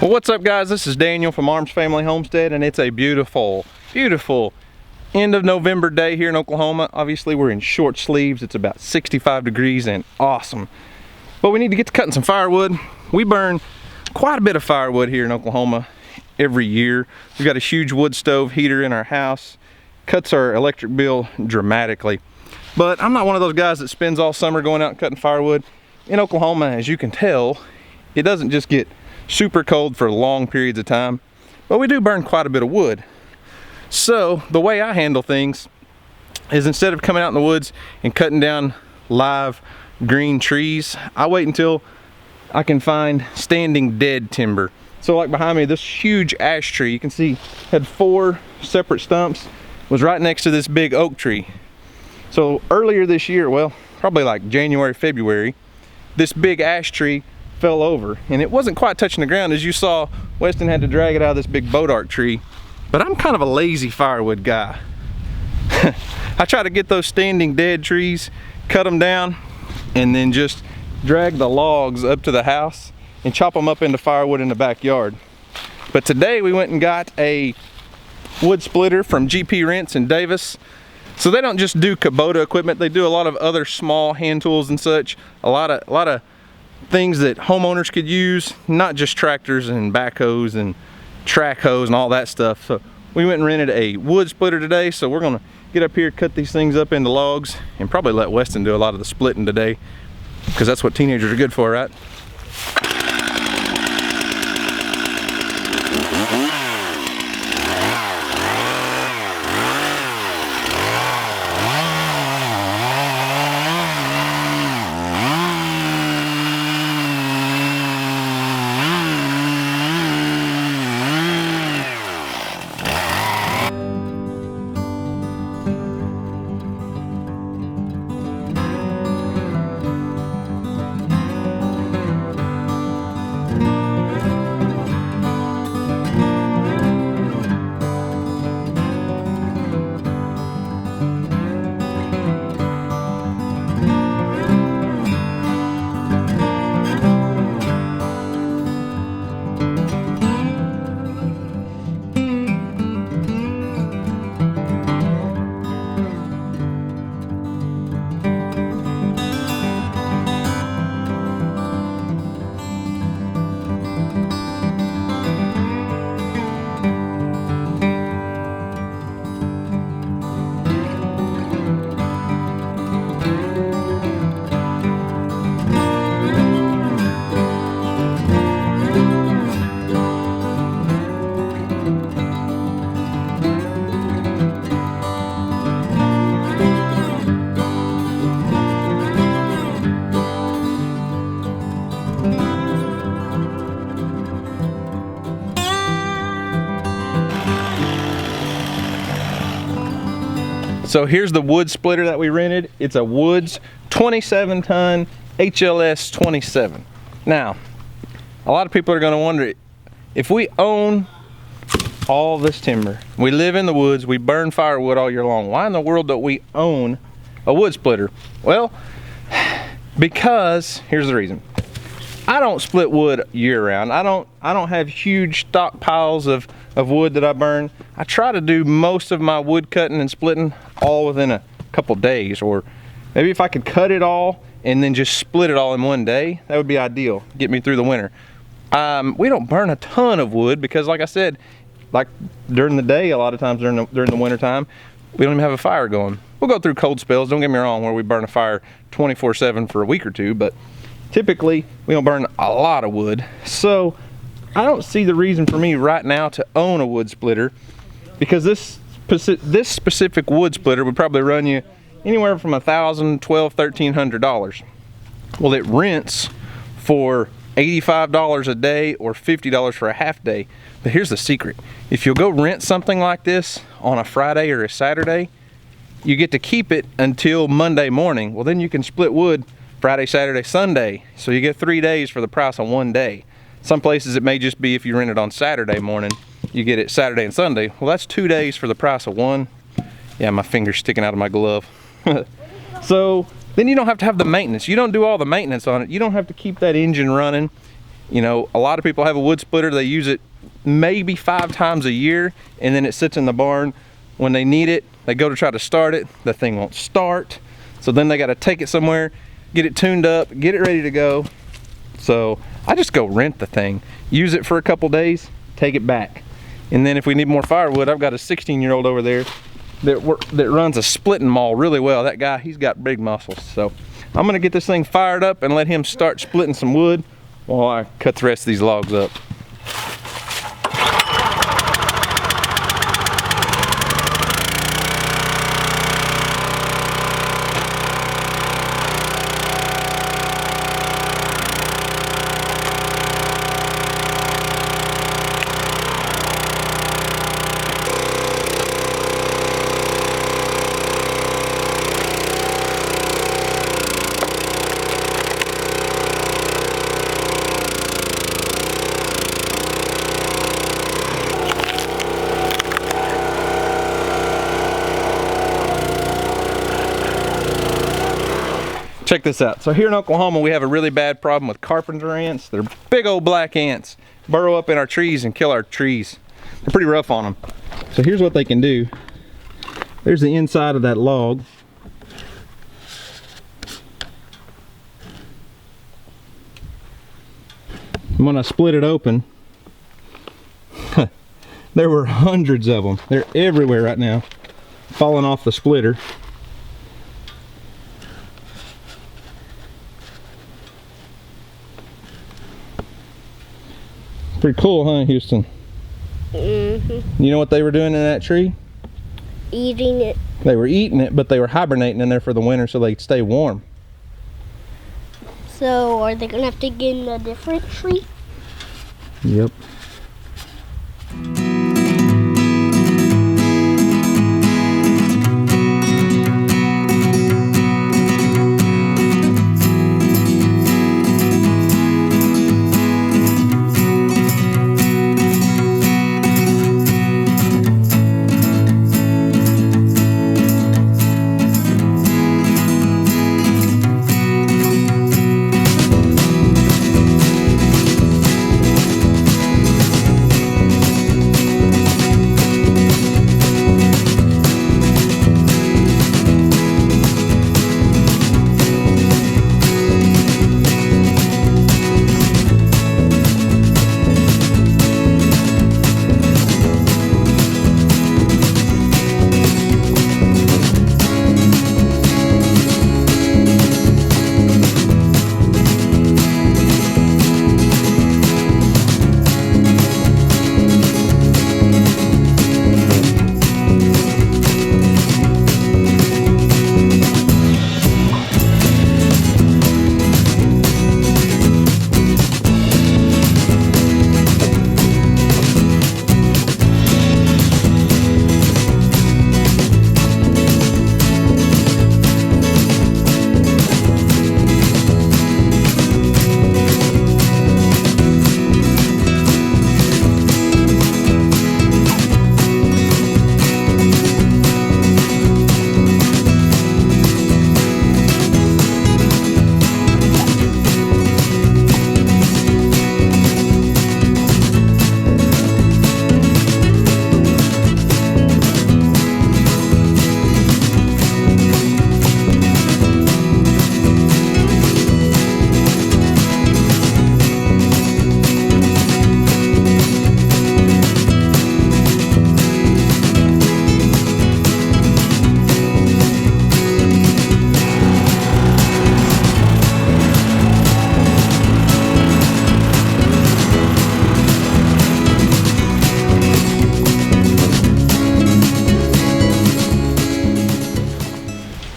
Well, what's up guys, this is Daniel from Arms Family Homestead, and it's a beautiful end of November day here in Oklahoma. Obviously we're in short sleeves, it's about 65 degrees and awesome. But we need to get to cutting some firewood. We burn quite a bit of firewood here in Oklahoma every year. We've got a huge wood stove heater in our house. Cuts our electric bill dramatically. But I'm not one of those guys that spends all summer going out and cutting firewood. In Oklahoma, as you can tell, it doesn't just get super cold for long periods of time, but we do burn quite a bit of wood. So the way I handle things is, instead of coming out in the woods and cutting down live green trees, I wait until I can find standing dead timber. So like behind me, this huge ash tree, you can see had 4 separate stumps, was right next to this big oak tree. So earlier this year, well, probably like January, February, this big ash tree fell over, and it wasn't quite touching the ground. As you saw, Weston had to drag it out of this big bodark tree. But I'm kind of a lazy firewood guy. I try to get those standing dead trees, cut them down, and then just drag the logs up to the house and chop them up into firewood in the backyard. But today we went and got a wood splitter from GP Rents in Davis. So they don't just do Kubota equipment, they do a lot of other small hand tools and such. A lot of things that homeowners could use, not just tractors and backhoes and track hoes and all that stuff. So we went and rented a wood splitter today, so we're gonna get up here, cut these things up into logs, and probably let Weston do a lot of the splitting today, because that's what teenagers are good for, right? So here's the wood splitter that we rented. It's a Woods 27 ton HLS 27. Now, a lot of people are gonna wonder, if we own all this timber, we live in the woods, we burn firewood all year long, why in the world don't we own a wood splitter? Well, because here's the reason. I don't split wood year round. I don't have huge stockpiles of wood that I burn. I try to do most of my wood cutting and splitting all within a couple days, or maybe if I could cut it all and then just split it all in one day, that would be ideal, get me through the winter. We don't burn a ton of wood because, like I said, like during the day, a lot of times during the winter time, we don't even have a fire going. We'll go through cold spells, don't get me wrong, where we burn a fire 24/7 for a week or two, but typically we don't burn a lot of wood. So I don't see the reason for me right now to own a wood splitter, because this specific wood splitter would probably run you anywhere from $1,000, $1,200, $1,300. Well, it rents for $85 a day or $50 for a half day. But here's the secret. If you'll go rent something like this on a Friday or a Saturday, you get to keep it until Monday morning. Well, then you can split wood Friday, Saturday, Sunday. So you get 3 days for the price of 1 day. Some places it may just be, if you rent it on Saturday morning, you get it Saturday and Sunday. Well, that's 2 days for the price of 1. Yeah, my finger's sticking out of my glove. So then you don't have to have the maintenance. You don't do all the maintenance on it. You don't have to keep that engine running. You know, a lot of people have a wood splitter, they use it maybe 5 times a year, and then it sits in the barn. When they need it, they go to try to start it, the thing won't start. So then they got to take it somewhere, get it tuned up, get it ready to go. So I just go rent the thing, use it for a couple days, take it back. And then if we need more firewood, I've got a 16-year-old over there that runs a splitting maul really well. That guy, he's got big muscles. So I'm gonna get this thing fired up and let him start splitting some wood while I cut the rest of these logs up. Check this out. So here in Oklahoma, we have a really bad problem with carpenter ants. They're big old black ants. Burrow up in our trees and kill our trees. They're pretty rough on them. So here's what they can do. There's the inside of that log. And when I split it open, there were hundreds of them. They're everywhere right now, falling off the splitter. Pretty cool, huh, Houston? Mm-hmm. You know what they were doing in that tree? Eating it. They were eating it, but they were hibernating in there for the winter so they'd stay warm. So, are they gonna have to get in a different tree? Yep.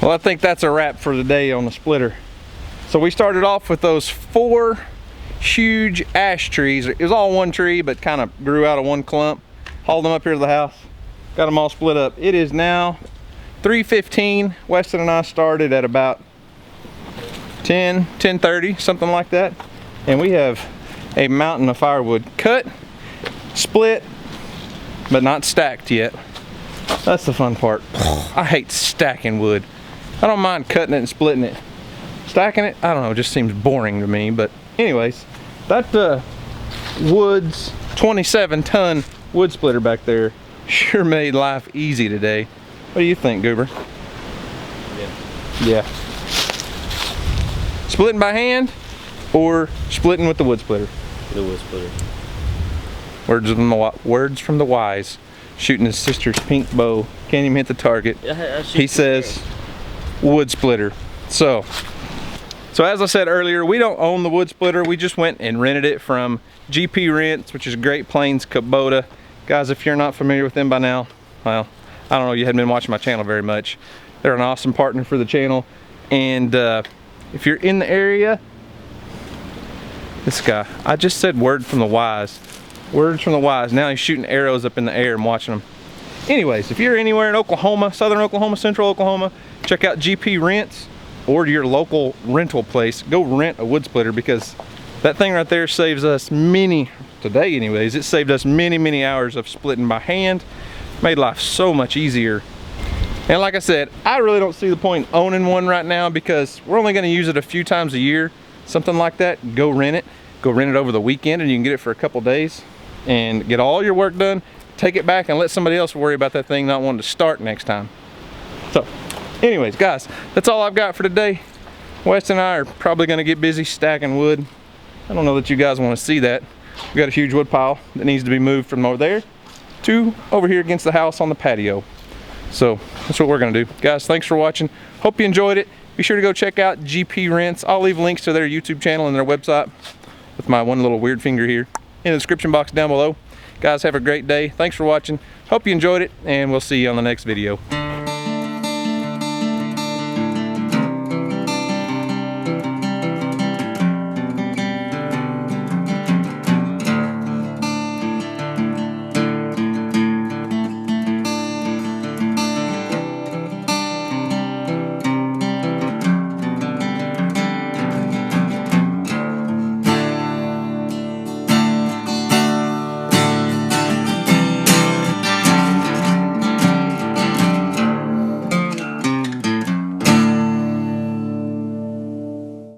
Well, I think that's a wrap for today on the splitter. So we started off with those 4 huge ash trees. It was all one tree, but kind of grew out of one clump. Hauled them up here to the house. Got them all split up. It is now 3:15. Weston and I started at about 10:30, something like that. And we have a mountain of firewood cut, split, but not stacked yet. That's the fun part. I hate stacking wood. I don't mind cutting it and splitting it. Stacking it, I don't know, it just seems boring to me. But anyways, That Woods 27-ton wood splitter back there sure made life easy today. What do you think, Goober? Yeah. Splitting by hand or splitting with the wood splitter? The wood splitter. Words from the wise. Shooting his sister's pink bow. Can't even hit the target. He says wood splitter. So as I said earlier, we don't own the wood splitter. We just went and rented it from GP Rents, which is Great Plains Kubota. Guys, if you're not familiar with them by now, well, I don't know, you hadn't been watching my channel very much. They're an awesome partner for the channel. And if you're in the area, this guy, I just said word from the wise. Words from the wise. Now he's shooting arrows up in the air and watching them. Anyways, if you're anywhere in Oklahoma, southern Oklahoma, central Oklahoma, check out GP Rents or your local rental place. Go rent a wood splitter, because that thing right there saves us today anyways, it saved us many hours of splitting by hand. Made life so much easier. And like I said, I really don't see the point in owning one right now, because we're only gonna use it a few times a year, something like that. Go rent it. Go rent it over the weekend and you can get it for a couple days and get all your work done. Take it back and let somebody else worry about that thing not wanting to start next time. So anyways, guys, that's all I've got for today. Wes and I are probably gonna get busy stacking wood. I don't know that you guys wanna see that. We got a huge wood pile that needs to be moved from over there to over here against the house on the patio. So that's what we're gonna do. Guys, thanks for watching. Hope you enjoyed it. Be sure to go check out GP Rents. I'll leave links to their YouTube channel and their website with my one little weird finger here in the description box down below. Guys, have a great day. Thanks for watching. Hope you enjoyed it, and we'll see you on the next video.